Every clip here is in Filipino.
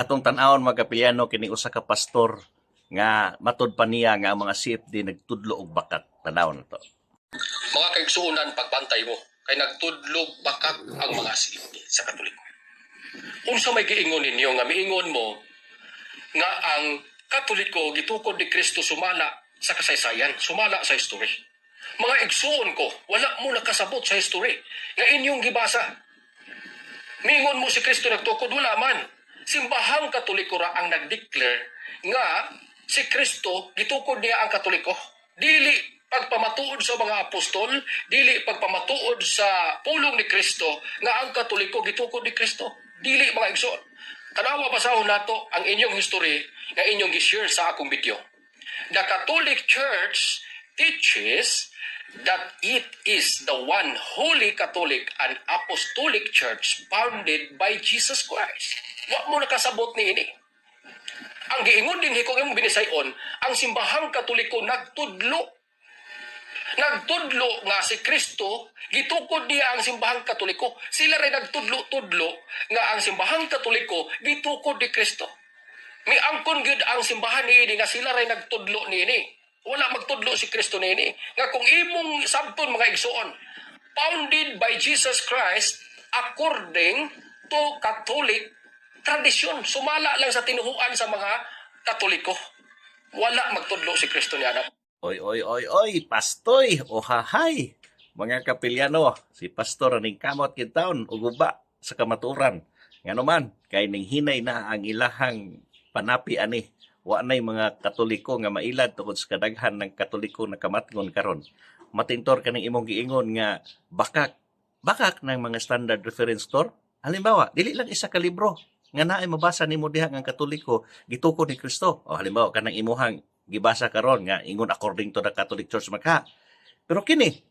Atong tan-awon mga Kapiliano kini usa ka pastor nga matud pa niya nga ang mga CFD nagtudlo og bakat. Tanawon na to. Mga kaigsuunan, pagbantay mo kay nagtudlog bakak ang mga CFD sa Katoliko. Unsa may giingon ninyo nga miingon mo nga ang Katoliko gitukod ni Kristo sumala sa kasaysayan, sumala sa history. Mga igsuon ko, wala mo nakasabot sa history nga inyong gibasa. Miingon mo si Kristo nagtukod, wala man. Simbahang Katoliko ra ang nag-declare nga si Kristo gitukod niya ang Katoliko. Dili pagpamatuod sa mga apostol, dili pagpamatuod sa pulong ni Kristo nga ang Katoliko gitukod ni Kristo. Dili mga igsoon. Tanawa basahon nato ang inyong history nga inyong gi-share sa akong video. The Catholic Church teaches that it is the one holy Catholic and Apostolic Church founded by Jesus Christ. Wa mo nakasabot ni ini. Ang giingon din hikong imong binisayon, ang simbahang Katoliko nagtudlo nga si Kristo gitukod niya ang simbahang Katoliko. Sila rin nagtudlo-tudlo nga ang simbahang Katoliko gitukod ni Kristo. Miangkon gid ang simbahan niini nga sila rin nagtudlo niini. Wala magtudlo si Kristo niini. Nga kung imong sabton mga igsoon, founded by Jesus Christ according to Catholic tradisyon. Sumala lang sa tinuhuan sa mga Katoliko. Wala magtudlo si Kristo niya. Oy, pastoy, ohahay. Mga Kapiliano, si pastor aning kamot kintaon ug uba sa kamaturan. Ngano man kay ning hinay na ang ilahang panapi ani. Wa nay mga Katoliko nga mailad tungod sa kadaghan ng Katoliko na kamatngon karon. Matintor kaning imong giingon nga bakak ng mga standard reference store. Halimbawa, dili lang isa ka libro nga naay mabasa nimo diha nga Katoliko gitukod ni Kristo. O halimbawa kanang imuhang gibasa karon nga ingon according to the Catholic Church maka. Pero kining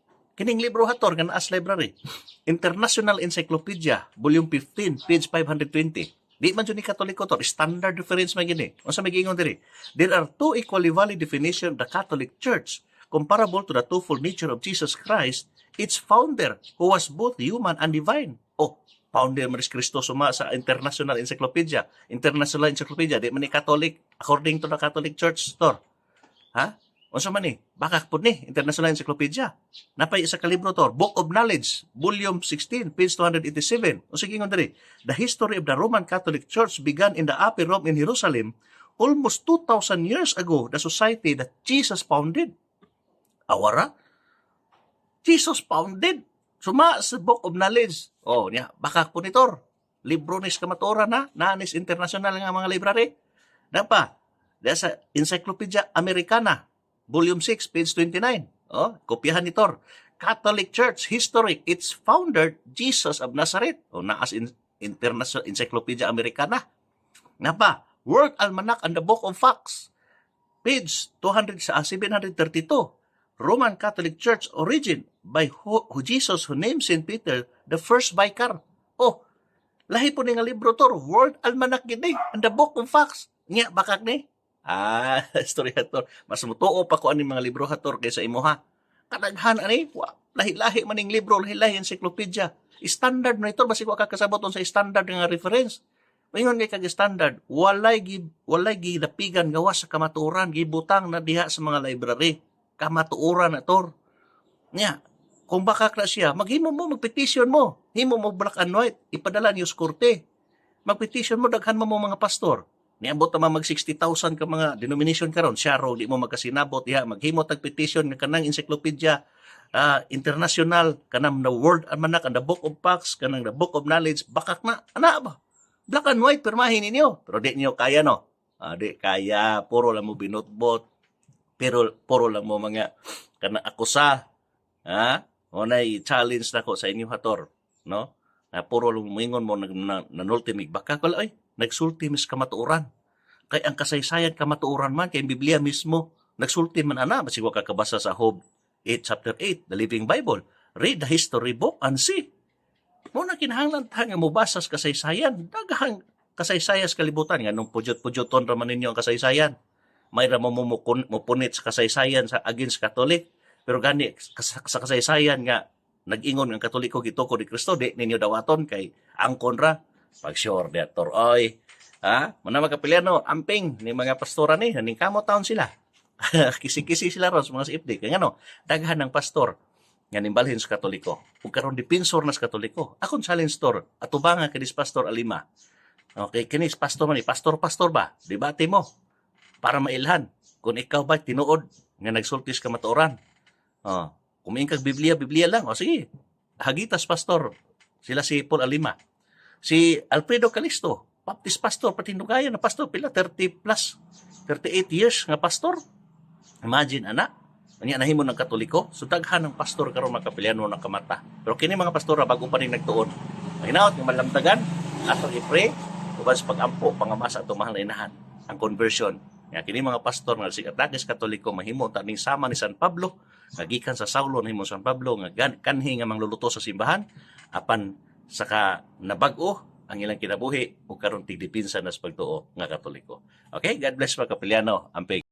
libro hator nga naa sa library. International Encyclopedia, volume 15, page 520. Di man jud ni Katoliko to, standard reference man gini. Unsa may giingon diri? There are two equally valid definitions of the Catholic Church comparable to the twofold nature of Jesus Christ, its founder, who was both human and divine. Oh, founder man si Kristo suma sa International Encyclopedia. International Encyclopedia, di man ni Catholic according to the Catholic Church store. Ha? Unsa man ni? Bakak pud ni International Encyclopedia. Napay isa ka libro to, Book of Knowledge, volume 16, page 287. Unsa giingon diri? The history of the Roman Catholic Church began in the Upper Rome in Jerusalem almost 2,000 years ago, the society that Jesus founded. Awara? Jesus founded. Suma sa Book of Knowledge. Oh, niya, bakak pud nitor. Libro ni kamatuoran na, nanis international nga mga library. Napa? Dahil sa Encyclopedia Americana, volume 6, page 29. Oh, kopyahan ni Tor. Catholic Church History, its founder, Jesus of Nazareth. O, naas International Encyclopedia Americana. Napa? World Almanac and the Book of Facts, page 732. Roman Catholic Church origin by Jesus who named St. Peter the first vicar. Oh, lahi po ni nga libro to, World Almanac gini, and the Book of Facts. Nga, bakak ni? Historiator. Mas mutuo pa ko ani mga libro hator kaysa imo ha. Kadaghan ani, lahi-lahi maning libro, lahi-lahi encyclopedia. Standard na ito, basi ko kakasaboton sa standard nga reference. Mayon kay kag standard, walay gidapigan gawas sa kamatuoran, gibutang na diha sa mga library. Kamatuoran na tor. Nya, kung bakak na siya, magpetition mo. Himo mo black and white, ipadala niyo sa korte. Magpetition mo, daghan mo mga pastor. Niabot naman mag 60,000 ka mga denomination karon. Siya raw, di mo magkasinabot. Maghimo tag petition ng kanang encyclopedia international, kanang the World Almanac and the Book of Facts, kanang the Book of Knowledge. Bakak na, ana ba? Black and white, permahin ninyo. Pero di niyo kaya, no? Di kaya, puro lang mo binutbot. Pero puro lang mo mga kanang akusa. O na-challenge na ko sa inyo hator. No? Na puro lang mingon mo nanultimig. Baka ko ay, nagsulti mis kamatuoran. Kay ang kasaysayan kamatuoran man, kay Biblia mismo, nagsulti man ana, masigwa kakabasa sa Job 8, chapter 8, the Living Bible. Read the history book and see. Muna kinahanglan ta nga mobasa sa kasaysayan. Daghang kasaysayan sa kalibutan. Nga nung pudyot-pudyoton raman ninyo ang kasaysayan. May ramo mupunit sa kasaysayan sa against Catholic. Pero gani, sa kasaysayan nga, nag-ingon ng Katoliko gitukod ni Kristo, di ninyo dawaton kay angkon ra. Pag sure, Dr. Oy, Ha? Mga kapiliano, amping ni mga pastora ni, ning kamot taon sila. Kisi-kisi sila ron sa mga CFD. Kaya ano, daghan ng pastor nga nimbalhin sa Katoliko. Ug karon dipensor na sa Katoliko. Akong challenge store, atubangan kinis Pastor Alima. Okay, kinis pastor man ni, pastor ba? Debate mo para mailhan kung ikaw ba tinuod nga nagsultis ka matuoran. Oh, kumain kag Biblia lang. O sige, hagitas pastor. Sila si Paul Alima. Si Alfredo Calisto, Baptist pastor, patindugayan na pastor, pila 30 plus, 38 years nga pastor. Imagine, anak, niya nahimo ng Katoliko, so daghan ng pastor karon makapiliano ng kamata. Pero kini mga pastora bago pa rin nagtuon. Mahinaot ng malamtagan, ato i-pray, uban sa pag-ampo, pangamasa ato mahal na inahan, ang conversion. Nga kini mga pastor nga sigatagis Katoliko mahimo taning sama ni San Pablo, nagikan sa Saulo nahimo San Pablo nga kanhi nga mangluluto sa simbahan, apan saka nabag-o ang ilang kinabuhi ug karon tigdipinsa na sa pagtuo nga Katoliko. Okay, God bless mga kapiliano. Amping.